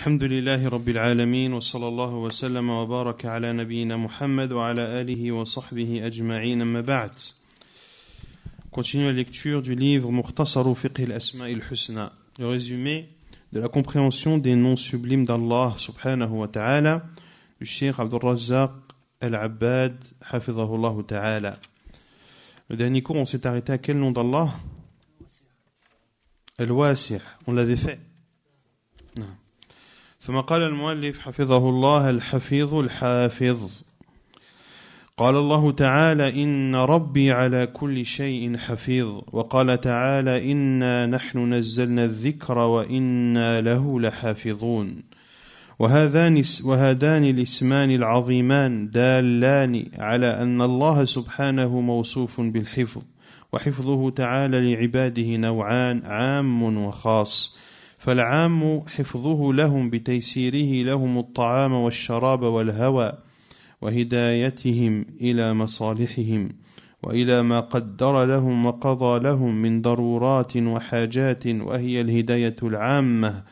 الحمد لله رب العالمين وصلى الله وسلم وبارك على نبينا محمد وعلى آله وصحبه أجمعين أما بعد. Continue la lecture du livre Mukhtasaru Fiqh al-Asma' al-Husna, le résumé de la compréhension des noms sublimes d'Allah subhanahu wa ta'ala du Cheikh Abdul Razzaq al-Abbad hafidhahullah ta'ala. Le dernier cours, on s'est arrêté à quel nom d'Allah? Al-Wasi', on l'avait fait. Non. ثم قال المؤلف حفظه الله الحفيظ الحافظ. قال الله تعالى إن ربي على كل شيء حفيظ. وقال تعالى إنا نحن نزلنا الذكر وإنا له لحافظون. وهذان الاسمان العظيمان دالان على أن الله سبحانه موصوف بالحفظ، وحفظه تعالى لعباده نوعان عام وخاص. فالعام حفظه لهم بتيسيره لهم الطعام والشراب والهوى وهدايتهم إلى مصالحهم وإلى ما قدر لهم وقضى لهم من ضرورات وحاجات، وهي الهداية العامة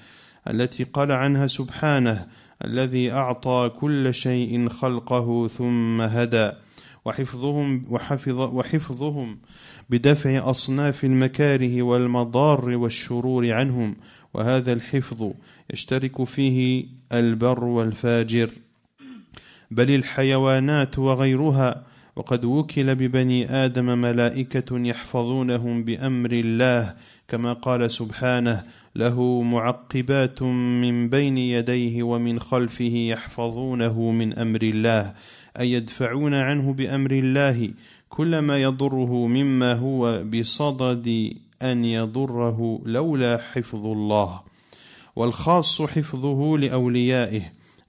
التي قال عنها سبحانه الذي أعطى كل شيء خلقه ثم هدى. وحفظهم بدفع أصناف المكاره والمضار والشرور عنهم، وهذا الحفظ يشترك فيه البر والفاجر بل الحيوانات وغيرها. وقد وكل ببني آدم ملائكة يحفظونهم بأمر الله كما قال سبحانه له معقبات من بين يديه ومن خلفه يحفظونه من أمر الله، أي يدفعون عنه بأمر الله كل ما يضره مما هو بصدد أن يضره لولا حفظ الله. والخاص حفظه لأوليائه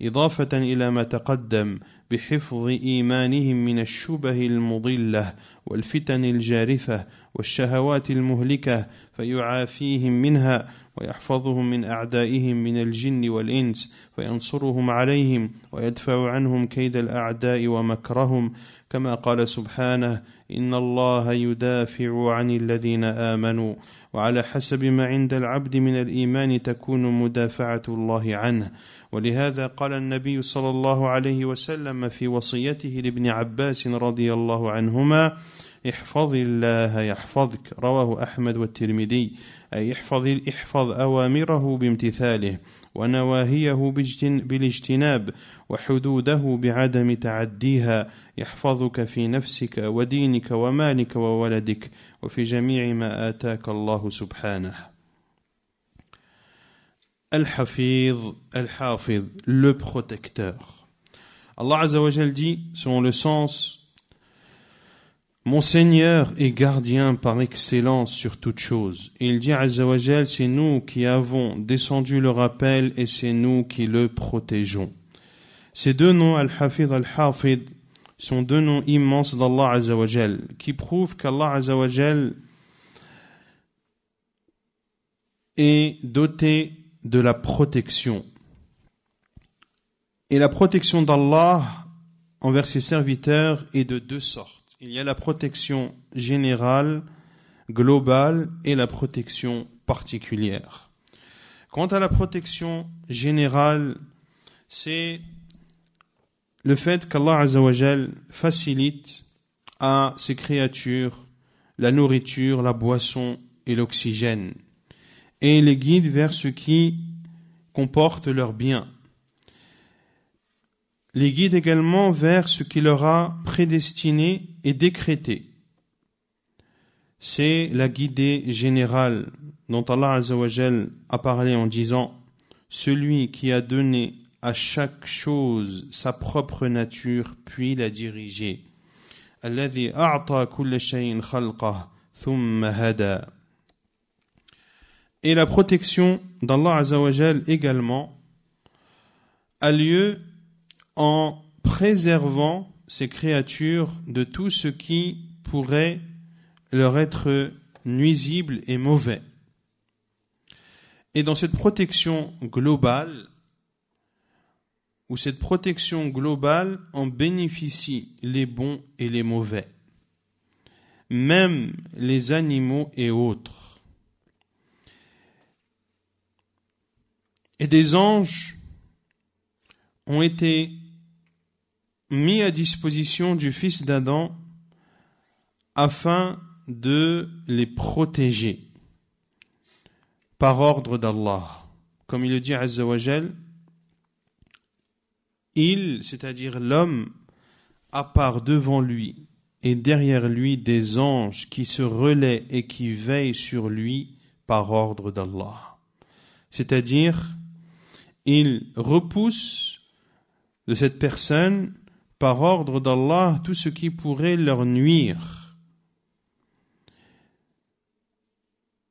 إضافة إلى ما تقدم بحفظ إيمانهم من الشبه المضلة والفتن الجارفة والشهوات المهلكة فيعافيهم منها، ويحفظهم من أعدائهم من الجن والإنس فينصرهم عليهم ويدفع عنهم كيد الأعداء ومكرهم، كما قال سبحانه إن الله يدافع عن الذين آمنوا. وعلى حسب ما عند العبد من الإيمان تكون مدافعة الله عنه. ولهذا قال النبي صلى الله عليه وسلم في وصيته لابن عباس رضي الله عنهما احفظ الله يحفظك، رواه أحمد والترمذي، أي احفظ أوامره بامتثاله ونواهيه بالاجتناب وحدوده بعدم تعديها، يحفظك في نفسك ودينك ومالك وولدك وفي جميع ما آتاك الله سبحانه. Al-Hafiz, Al-Hafiz, le protecteur. Allah Azza wa Jal dit, selon le sens, mon Seigneur est gardien par excellence sur toute chose. Et il dit Azza wa Jal, c'est nous qui avons descendu le rappel et c'est nous qui le protégeons. Ces deux noms, Al-Hafiz, Al-Hafid, sont deux noms immenses d'Allah Azza wa Jal, qui prouvent qu'Allah Azza wa Jal est doté de la protection. Et la protection d'Allah envers ses serviteurs est de deux sortes. Il y a la protection générale, globale, et la protection particulière. Quant à la protection générale, c'est le fait qu'Allah Azza wa Jal facilite à ses créatures la nourriture, la boisson et l'oxygène, et les guide vers ce qui comporte leur bien. Les guide également vers ce qui leur a prédestiné et décrété. C'est la guidée générale dont Allah Azza wa Jal a parlé en disant « Celui qui a donné à chaque chose sa propre nature puis l'a dirigée. Alladhi a'ta kulla shay'in khalqah thumma hada » Et la protection d'Allah Azza wa Jal également a lieu en préservant ces créatures de tout ce qui pourrait leur être nuisible et mauvais. Et dans cette protection globale, où cette protection globale en bénéficient les bons et les mauvais, même les animaux et autres. Et des anges ont été mis à disposition du fils d'Adam afin de les protéger par ordre d'Allah. Comme il le dit Azza wa Jal, il, c'est-à-dire l'homme, a par devant lui et derrière lui des anges qui se relaient et qui veillent sur lui par ordre d'Allah. C'est-à-dire, il repousse de cette personne par ordre d'Allah tout ce qui pourrait leur nuire,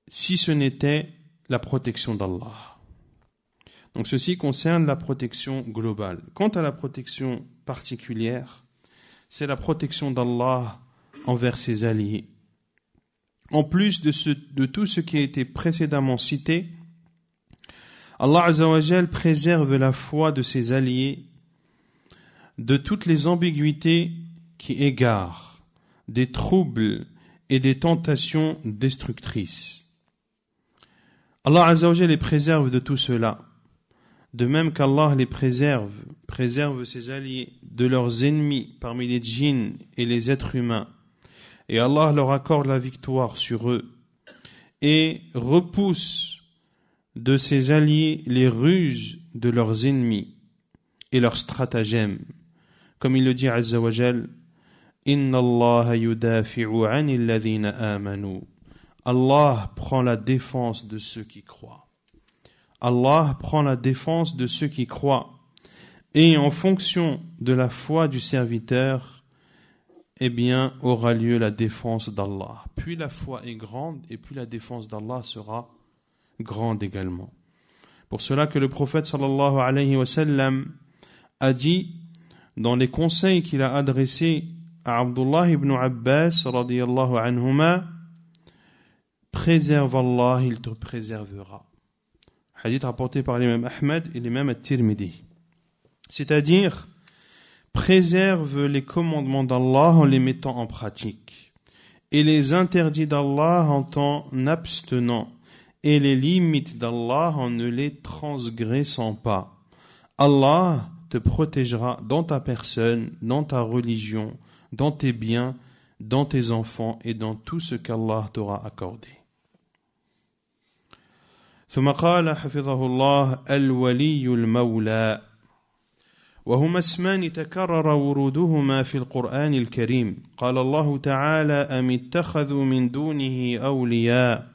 si ce n'était la protection d'Allah. Donc ceci concerne la protection globale. Quant à la protection particulière, c'est la protection d'Allah envers ses alliés. En plus de tout ce qui a été précédemment cité, Allah Azza wa Jal préserve la foi de ses alliés de toutes les ambiguïtés qui égarent, des troubles et des tentations destructrices. Allah Azza wa Jal les préserve de tout cela, de même qu'Allah les préserve ses alliés de leurs ennemis parmi les djinns et les êtres humains, et Allah leur accorde la victoire sur eux, et repousse de ses alliés les ruses de leurs ennemis et leurs stratagèmes. Comme il le dit Azza wa Jal, Inna Allah yudafi'u 'anil ladhina amanu. Allah prend la défense de ceux qui croient. Allah prend la défense de ceux qui croient. Et en fonction de la foi du serviteur, eh bien, aura lieu la défense d'Allah. Puis la foi est grande et puis la défense d'Allah sera grande également. Pour cela que le prophète sallallahu alayhi wa sallam a dit dans les conseils qu'il a adressés à Abdullah ibn Abbas radiyallahu anhuma, préserve Allah, il te préservera. Hadith rapporté par l'imam Ahmad et l'imam At-Tirmidhi. C'est-à-dire, préserve les commandements d'Allah en les mettant en pratique, et les interdits d'Allah en t'en abstenant, et les limites d'Allah en ne les transgressant pas. Allah te protégera dans ta personne, dans ta religion, dans tes biens, dans tes enfants et dans tout ce qu'Allah t'aura accordé. ثم قال حفظه الله الولي المولى وهما اسمان تكرر ورودهما في القرآن الكريم قال الله تعالى أم اتخذوا من دونه أولياء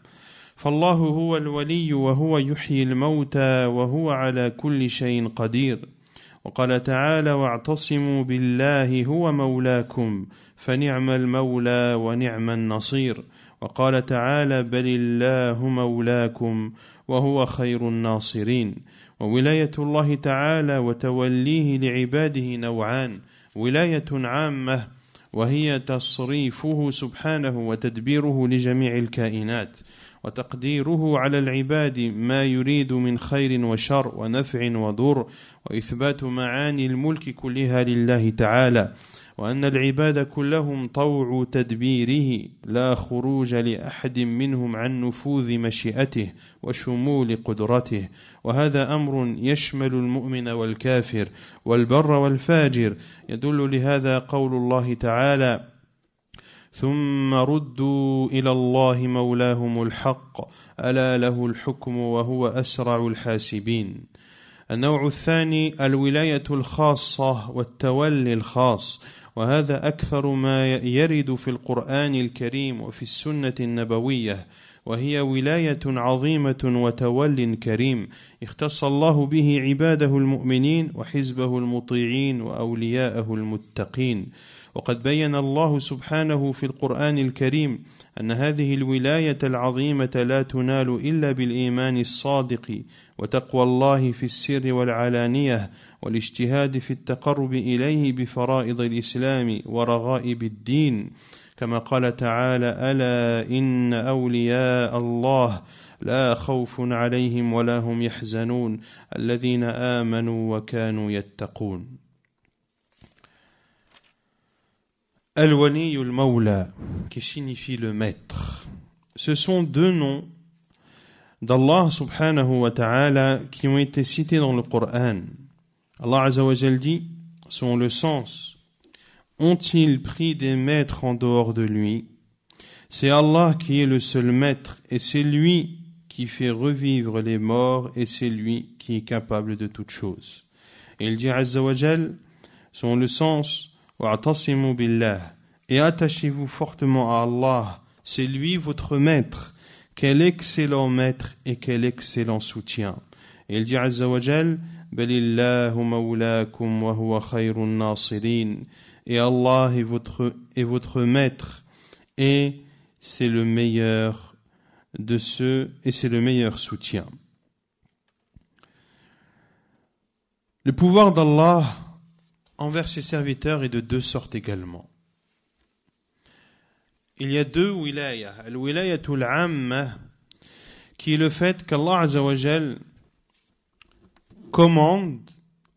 فالله هو الولي وهو يحيي الموتى وهو على كل شيء قدير وقال تعالى واعتصموا بالله هو مولاكم فنعم المولى ونعم النصير وقال تعالى بل الله مولاكم وهو خير الناصرين وولاية الله تعالى وتوليه لعباده نوعان ولاية عامة وهي تصريفه سبحانه وتدبيره لجميع الكائنات وتقديره على العباد ما يريد من خير وشر ونفع وضر وإثبات معاني الملك كلها لله تعالى وأن العباد كلهم طوع تدبيره لا خروج لأحد منهم عن نفوذ مشيئته وشمول قدرته وهذا أمر يشمل المؤمن والكافر والبر والفاجر يدل لهذا قول الله تعالى ثم ردوا إلى الله مولاهم الحق ألا له الحكم وهو أسرع الحاسبين. النوع الثاني الولاية الخاصة والتولي الخاص وهذا أكثر ما يرد في القرآن الكريم وفي السنة النبوية وهي ولاية عظيمة وتول كريم اختص الله به عباده المؤمنين وحزبه المطيعين وأولياءه المتقين وقد بين الله سبحانه في القرآن الكريم أن هذه الولاية العظيمة لا تنال إلا بالإيمان الصادق وتقوى الله في السر والعلانية والاجتهاد في التقرب إليه بفرائض الإسلام ورغائب الدين كما قال تعالى ألا إن أولياء الله لا خوف عليهم ولا هم يحزنون الذين آمنوا وكانوا يتقون. Al-Wali al-Mawla, qui signifie le maître. Ce sont deux noms d'Allah subhanahu wa ta'ala qui ont été cités dans le Coran. Allah Azza wa Jal dit, selon le sens, ont-ils pris des maîtres en dehors de lui? C'est Allah qui est le seul maître et c'est lui qui fait revivre les morts et c'est lui qui est capable de toutes choses. Et il dit Azza wa Jal, selon le sens, wa'tasimu billah, et attachez-vous fortement à Allah, c'est lui votre maître. Quel excellent maître et quel excellent soutien. Et il dit Azza wa Jal, balillahu mawlakum wa huwa khayrun nasirin. Et Allah est votre maître et c'est le meilleur de ceux et c'est le meilleur soutien. Le pouvoir d'Allah envers ses serviteurs est de deux sortes également. Il y a deux wilayas. Al-wilayatul amma, qui est le fait qu'Allah Azza wa Jal commande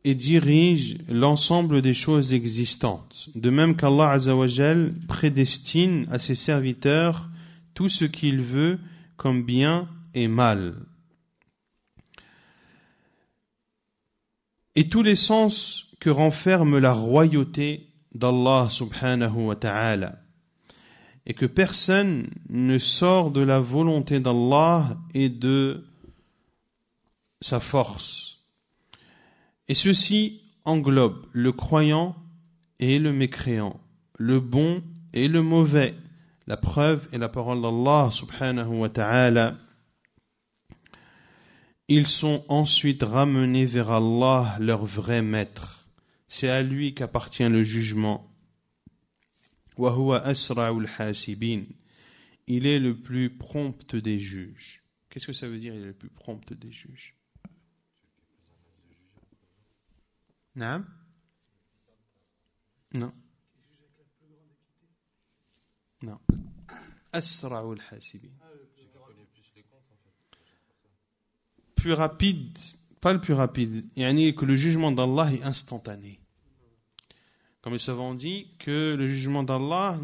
et dirige l'ensemble des choses existantes. De même qu'Allah Azza wa Jal prédestine à ses serviteurs tout ce qu'il veut comme bien et mal. Et tous les sens que renferme la royauté d'Allah subhanahu wa ta'ala. Et que personne ne sort de la volonté d'Allah et de sa force. Et ceci englobe le croyant et le mécréant, le bon et le mauvais. La preuve est la parole d'Allah subhanahu wa ta'ala. Ils sont ensuite ramenés vers Allah, leur vrai maître. C'est à lui qu'appartient le jugement. Wa huwa asra'ul hasibin. Il est le plus prompt des juges. Qu'est-ce que ça veut dire, il est le plus prompt des juges? Non. Non. Non. Asra'ul hasibin. Plus rapide, pas le plus rapide. Yani que le jugement d'Allah est instantané. Comme les savants disent que le jugement d'Allah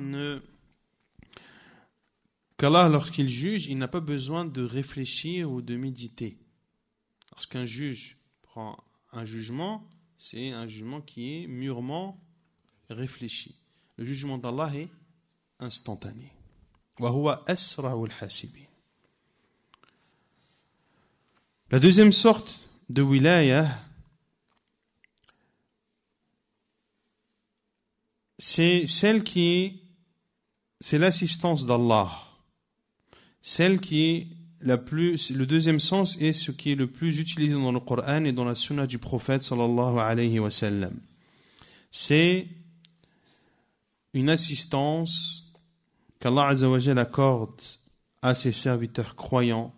qu'Allah, lorsqu'il juge, il n'a pas besoin de réfléchir ou de méditer. Lorsqu'un juge prend un jugement, c'est un jugement qui est mûrement réfléchi. Le jugement d'Allah est instantané. Wa huwa asra'ul hasibin. La deuxième sorte de wilaya, c'est l'assistance d'Allah. Celle qui est le deuxième sens est ce qui est le plus utilisé dans le Coran et dans la sunna du prophète sallallahu alayhi wa sallam. C'est une assistance qu'Allah Azza wa Jalla accorde à ses serviteurs croyants,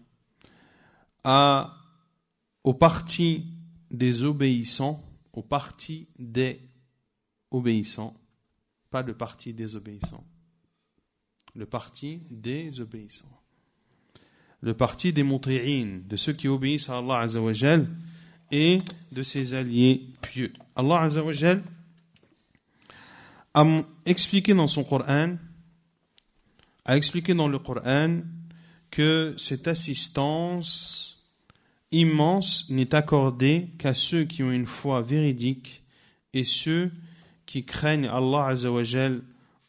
au parti des obéissants, pas le parti des obéissants, le parti des obéissants, le parti des muti'in, de ceux qui obéissent à Allah Azza wa Jal et de ses alliés pieux. Allah Azza wa Jal a expliqué dans son Coran, dans le Coran que cette assistance immense n'est accordée qu'à ceux qui ont une foi véridique et ceux qui craignent Allah Azza wa Jal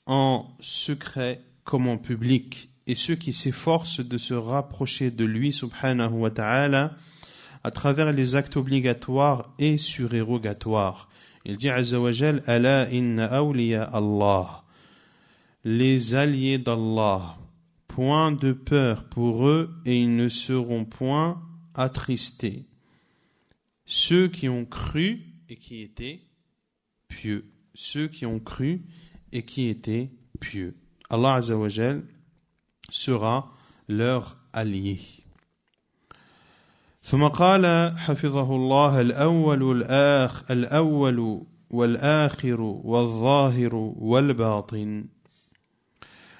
en secret comme en public et ceux qui s'efforcent de se rapprocher de lui subhanahu wa ta'ala à travers les actes obligatoires et surérogatoires. Il dit Azza wa Jal, Ala inna awliya Allah, les alliés d'Allah, point de peur pour eux et ils ne seront point attristés. Ceux qui ont cru et qui étaient pieux. Ceux qui ont cru et qui étaient pieux. Allah Azza wa Jal sera leur allié. ثم قال حفظه الله الأول والآخر والظاهر والباطن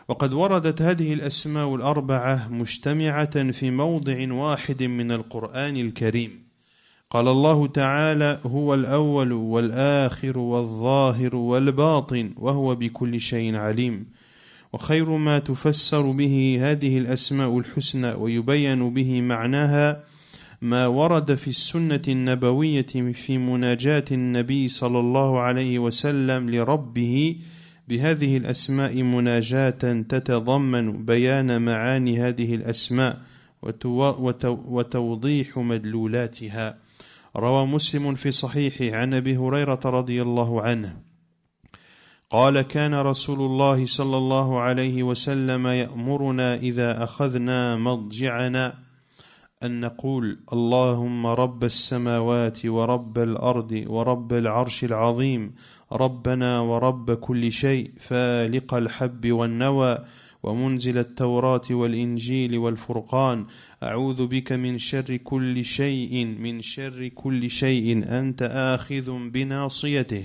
وقد وردت هذه الأسماء الأربعة مجتمعة في موضع واحد من القرآن الكريم قال الله تعالى هو الأول والآخر والظاهر والباطن وهو بكل شيء عليم وخير ما تفسر به هذه الأسماء الحسنى ويبين به معناها ما ورد في السنة النبوية في مناجاة النبي صلى الله عليه وسلم لربه بهذه الأسماء مناجاة تتضمن بيان معاني هذه الأسماء وتوضيح مدلولاتها. روى مسلم في صحيحه عن أبي هريرة رضي الله عنه قال كان رسول الله صلى الله عليه وسلم يأمرنا إذا أخذنا مضجعنا أن نقول اللهم رب السماوات ورب الأرض ورب العرش العظيم ربنا ورب كل شيء فالق الحب والنوى ومنزل التوراة والإنجيل والفرقان أعوذ بك من شر كل شيء أنت آخذ بناصيته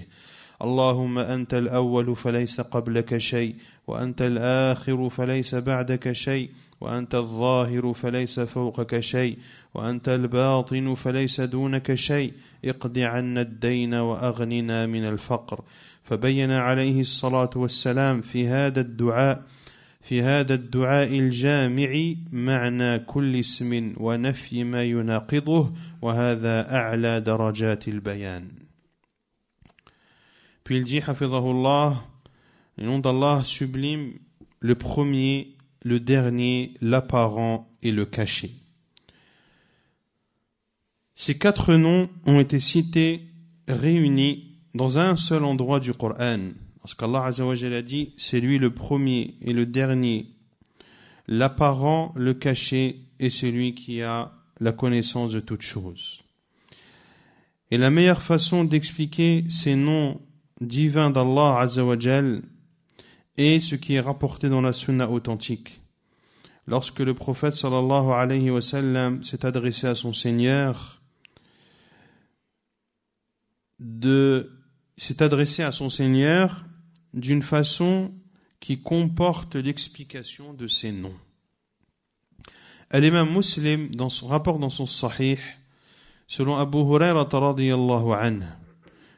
اللهم أنت الأول فليس قبلك شيء وأنت الآخر فليس بعدك شيء وأنت الظاهر فليس فوقك شيء وأنت الباطن فليس دونك شيء اقض عنا الدين وأغننا من الفقر. فبين عليه الصلاة والسلام في هذا الدعاء الجامع معنى كل اسم ونفي ما يناقضه وهذا أعلى درجات البيان. Puis il dit, Hafidhahullah, le nom d'Allah sublime, le premier, le dernier, l'apparent et le caché. Ces quatre noms ont été cités, réunis dans un seul endroit du Coran. Parce qu'Allah Azza wa Jalla a dit, c'est lui le premier et le dernier, l'apparent, le caché et celui qui a la connaissance de toutes choses. Et la meilleure façon d'expliquer ces noms divin d'Allah Azza wa Jal est ce qui est rapporté dans la sunna authentique. Lorsque le prophète sallallahu alayhi wa sallam s'est adressé à son Seigneur, d'une façon qui comporte l'explication de ces noms. L'imam Muslim, dans son rapport dans son Sahih, selon Abu Hurairah radiyallahu anhu,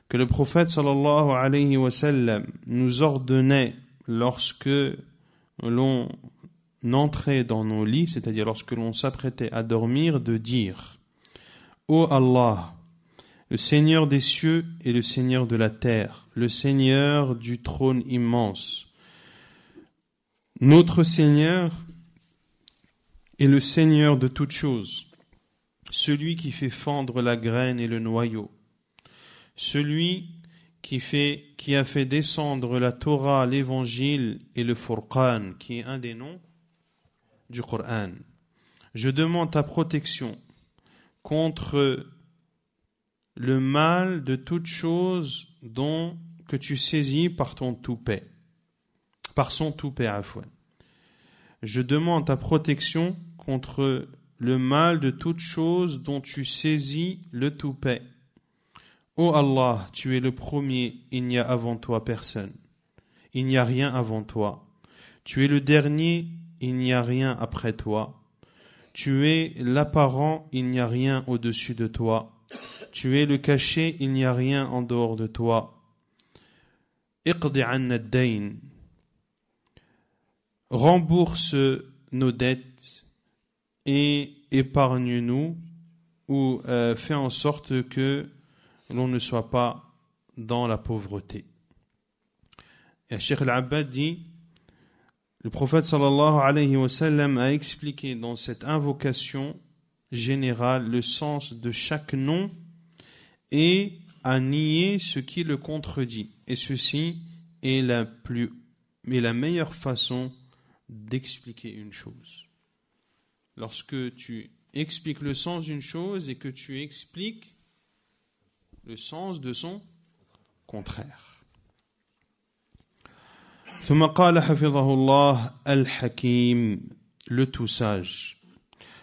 que le prophète sallallahu alayhi wa sallam nous ordonnait lorsque l'on entrait dans nos lits, c'est-à-dire lorsque l'on s'apprêtait à dormir, de dire « Ô Allah, le Seigneur des cieux et le Seigneur de la terre, le Seigneur du trône immense, notre Seigneur est le Seigneur de toutes choses, celui qui fait fendre la graine et le noyau, celui qui a fait descendre la Torah, l'évangile et le Furqan, qui est un des noms du Coran. Je demande ta protection contre le mal de toute chose que tu saisis par son toupet. Je demande ta protection contre le mal de toute chose dont tu saisis le toupet. Ô Allah, tu es le premier, il n'y a avant toi personne. Il n'y a rien avant toi. Tu es le dernier, il n'y a rien après toi. Tu es l'apparent, il n'y a rien au-dessus de toi. Tu es le caché, il n'y a rien en dehors de toi. Iqdi anna ad-dayn. Rembourse nos dettes et épargne-nous ou fais en sorte que l'on ne soit pas dans la pauvreté. Et Cheikh Al-Abbad dit, le prophète sallallahu alayhi wa sallam a expliqué dans cette invocation générale le sens de chaque nom et a nié ce qui le contredit. Et ceci est la meilleure façon d'expliquer une chose. Lorsque tu expliques le sens d'une chose et que tu expliques le sens de son contraire. ثم قال حفظه الله الحكيم, le tout sage.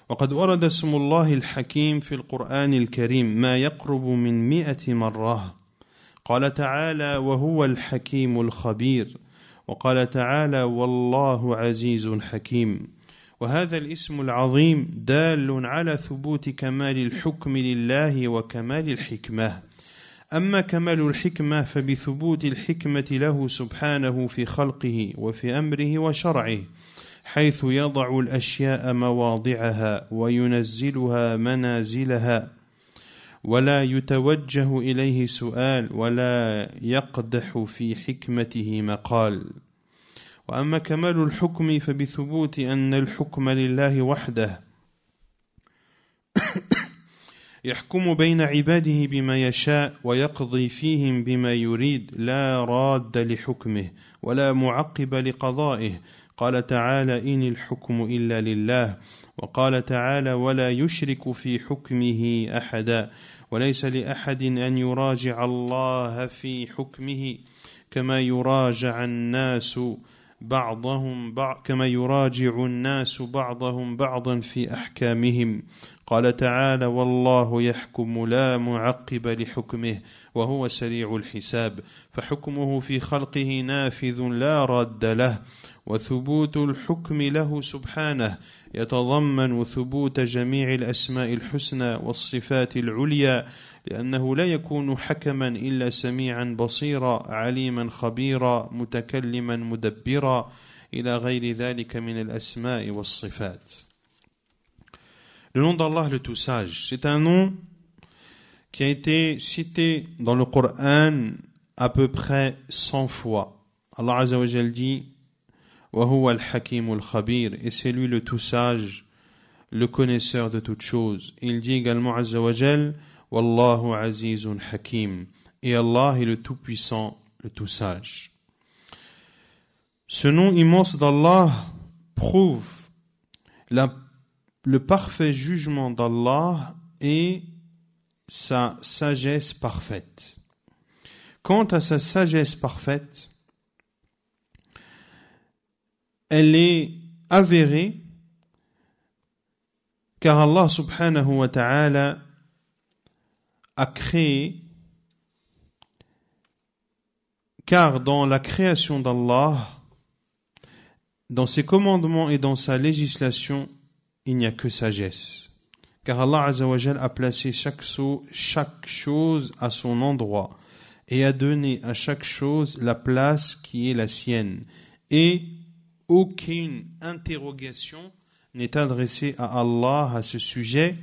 وقد ورد اسم الله الحكيم في القرآن الكريم ما يقرب من 100 مرة. قال تعالى وهو الحكيم الخبير, وقال تعالى والله عزيز حكيم. وهذا الاسم العظيم دال على ثبوت كمال الحكم لله وكمال الحكمة. أما كمال الحكمة فبثبوت الحكمة له سبحانه في خلقه وفي أمره وشرعه حيث يضع الأشياء مواضعها وينزلها منازلها ولا يتوجه إليه سؤال ولا يقدح في حكمته مقال. وأما كمال الحكم فبثبوت أن الحكم لله وحده يحكم بين عباده بما يشاء ويقضي فيهم بما يريد لا راد لحكمه ولا معقب لقضائه. قال تعالى إن الحكم إلا لله، وقال تعالى ولا يشرك في حكمه أحدا، وليس لأحد أن يراجع الله في حكمه كما يراجع الناس بعضهم بعضا في أحكامهم. قال تعالى والله يحكم لا معقب لحكمه وهو سريع الحساب، فحكمه في خلقه نافذ لا راد له. وثبوت الحكم له سبحانه يتضمن ثبوت جميع الأسماء الحسنى والصفات العليا، لأنه لا يكون حكما إلا سميعا بصيرا عليما خبيرا متكلما مدبرا إلى غير ذلك من الأسماء والصفات. Le nom d'Allah le tout sage, c'est un nom qui a été cité dans le Coran à peu près 100 fois. Allah Azza wa Jal dit وَهُوَ الْحَكِيمُ الْخَبِيرُ, et c'est lui le tout sage, le connaisseur de toutes choses. Il dit également Azza wa Jal Wallahu Azizun Hakim, et Allah est le tout puissant, le tout sage. Ce nom immense d'Allah prouve le parfait jugement d'Allah et sa sagesse parfaite. Quant à sa sagesse parfaite, elle est avérée car Allah subhanahu wa ta'ala a créé, car dans la création d'Allah, dans ses commandements et dans sa législation, il n'y a que sagesse. Car Allah Azza wa Jal a placé chaque chose à son endroit et a donné à chaque chose la place qui est la sienne. Et aucune interrogation n'est adressée à Allah à ce sujet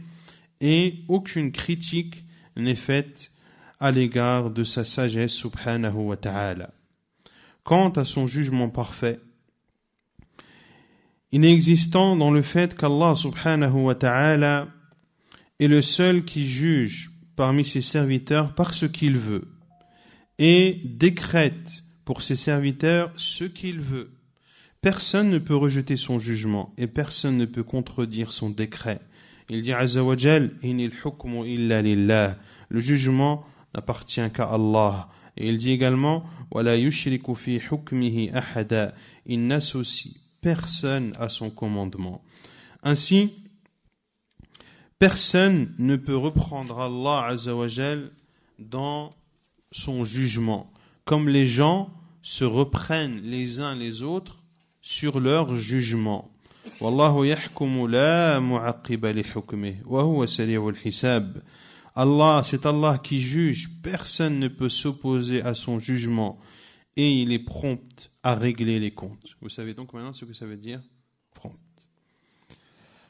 et aucune critique n'est faite à l'égard de sa sagesse subhanahu wa ta'ala. Quant à son jugement parfait, inexistant dans le fait qu'Allah subhanahu wa ta'ala est le seul qui juge parmi ses serviteurs par ce qu'il veut et décrète pour ses serviteurs ce qu'il veut. Personne ne peut rejeter son jugement et personne ne peut contredire son décret. Il dit Azza wa Jal inil hukmu illa lillah, le jugement n'appartient qu'à Allah. Et il dit également wala yushriku fi hukmihi ahada, il n'associe personne à son commandement. Ainsi, personne ne peut reprendre Allah Azza wa Jal dans son jugement, comme les gens se reprennent les uns les autres sur leur jugement. Wallahu yahkumu la mu'aqqiba li hukmihi wa huwa sari'ul hisab. Allah, c'est Allah qui juge, personne ne peut s'opposer à son jugement et il est prompt à régler les comptes. Vous savez donc maintenant ce que ça veut dire prompt.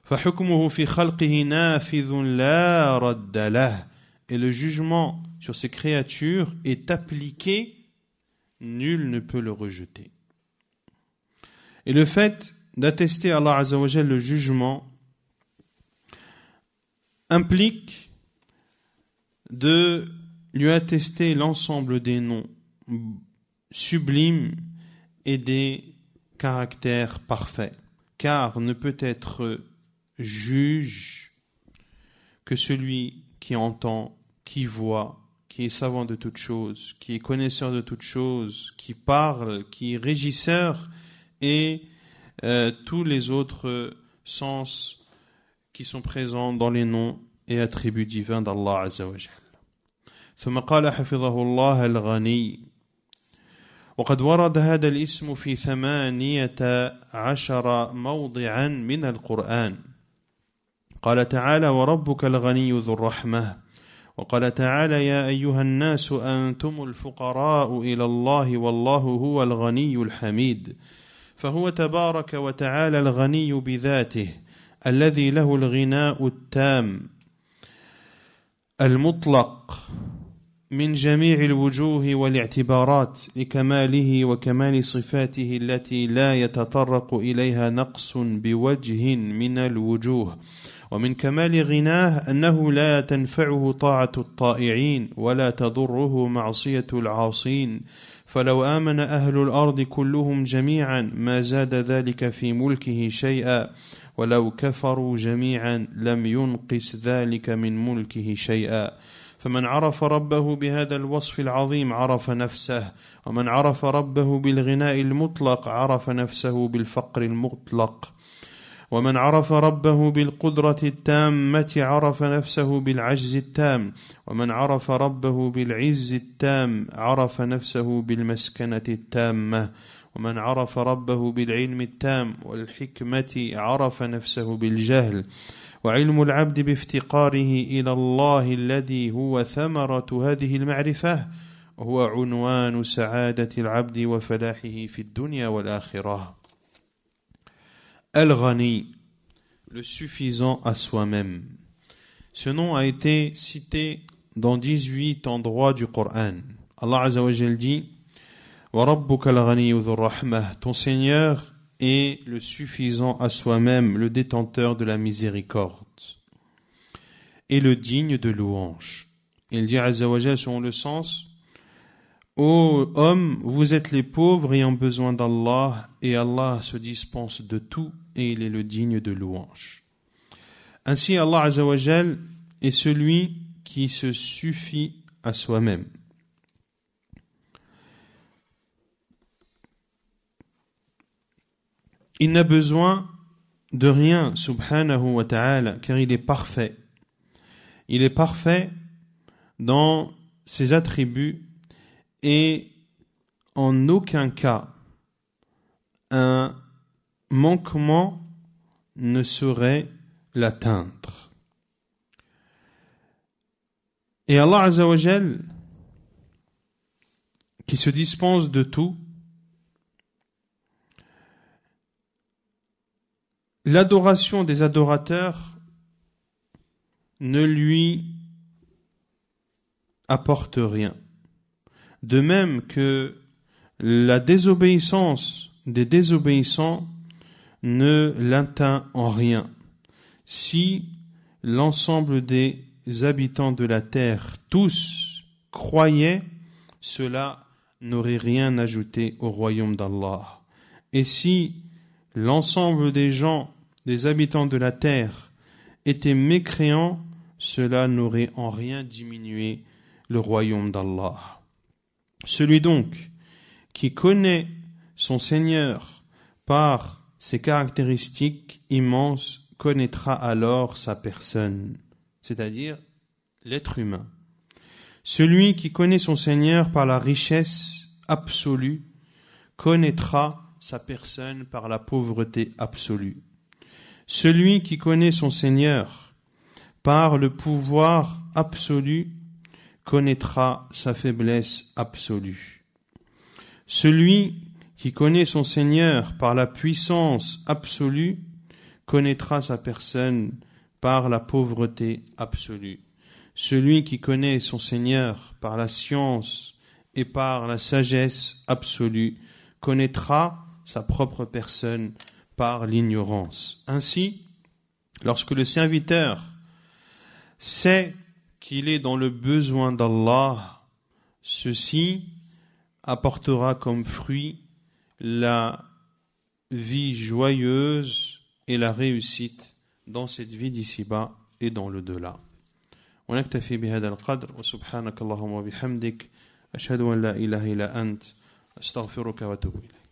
فَحُكْمُهُ فِي خَلْقِهِ نَافِذٌ لَا رَدَّ لَهُ, et le jugement sur ces créatures est appliqué, nul ne peut le rejeter. Et le fait d'attester à Allah Azza wa Jal le jugement implique de lui attester l'ensemble des noms sublimes et des caractères parfaits, car ne peut être juge que celui qui entend, qui voit, qui est savant de toutes choses, qui est connaisseur de toutes choses, qui parle, qui est régisseur, et tous les autres sens qui sont présents dans les noms et attributs divins d'Allah Azza wa Jal. ثم قال حفظه الله الغني وقد ورد هذا الاسم في 18 موضعا من القرآن. قال تعالى وربك الغني ذو الرحمة وقال تعالى يا أيها الناس أنتم الفقراء إلى الله والله هو الغني الحميد فهو تبارك وتعالى الغني بذاته الذي له الغناء التام المطلق من جميع الوجوه والاعتبارات لكماله وكمال صفاته التي لا يتطرق إليها نقص بوجه من الوجوه ومن كمال غناه أنه لا تنفعه طاعة الطائعين ولا تضره معصية العاصين فلو آمن أهل الأرض كلهم جميعا ما زاد ذلك في ملكه شيئا ولو كفروا جميعا لم ينقص ذلك من ملكه شيئا فمن عرف ربه بهذا الوصف العظيم عرف نفسه ومن عرف ربه بالغناء المطلق عرف نفسه بالفقر المطلق ومن عرف ربه بالقدرة التامة عرف نفسه بالعجز التام ومن عرف ربه بالعز التام عرف نفسه بالمسكنة التامة ومن عرف ربه بالعلم التام والحكمة عرف نفسه بالجهل وعلم العبد بافتقاره إلى الله الذي هو ثمرة هذه المعرفة هو عنوان سعادة العبد وفلاحه في الدنيا والآخرة. Al-Ghani, le suffisant à soi-même. Ce nom a été cité dans 18 endroits du Coran. Allah Azza wa Jal dit wa rabbuka al-ghaniyyu dhur rahmah, ton Seigneur est le suffisant à soi-même, le détenteur de la miséricorde et le digne de louange. Il dit Azza wa Jal selon le sens ô hommes, vous êtes les pauvres ayant besoin d'Allah et Allah se dispense de tout et il est le digne de louange. Ainsi Allah Azza wa Jal est celui qui se suffit à soi-même. Il n'a besoin de rien, subhanahu wa ta'ala, car il est parfait. Il est parfait dans ses attributs et en aucun cas un manquement ne saurait l'atteindre. Et Allah Azza wa Jal, qui se dispense de tout, l'adoration des adorateurs ne lui apporte rien. De même que la désobéissance des désobéissants ne l'atteint en rien. Si l'ensemble des habitants de la terre, tous, croyaient, cela n'aurait rien ajouté au royaume d'Allah. Et si l'ensemble des gens, des habitants de la terre, étaient mécréants, cela n'aurait en rien diminué le royaume d'Allah. Celui donc qui connaît son Seigneur par ses caractéristiques immenses connaîtra alors sa personne, c'est-à-dire l'être humain. Celui qui connaît son Seigneur par la richesse absolue connaîtra sa personne par la pauvreté absolue. Celui qui connaît son Seigneur par le pouvoir absolu connaîtra sa faiblesse absolue. Celui qui connaît son Seigneur par la puissance absolue connaîtra sa personne par la pauvreté absolue. Celui qui connaît son Seigneur par la science et par la sagesse absolue connaîtra sa propre personne par l'ignorance. Ainsi, lorsque le serviteur sait qu'il est dans le besoin d'Allah, ceci apportera comme fruit la vie joyeuse et la réussite dans cette vie d'ici-bas et dans le delà. ونكتفي بهذا القدر وسبحانك اللهم وبحمدك أشهد أن لا إله إلا أنت أستغفرك وأتوب إليك.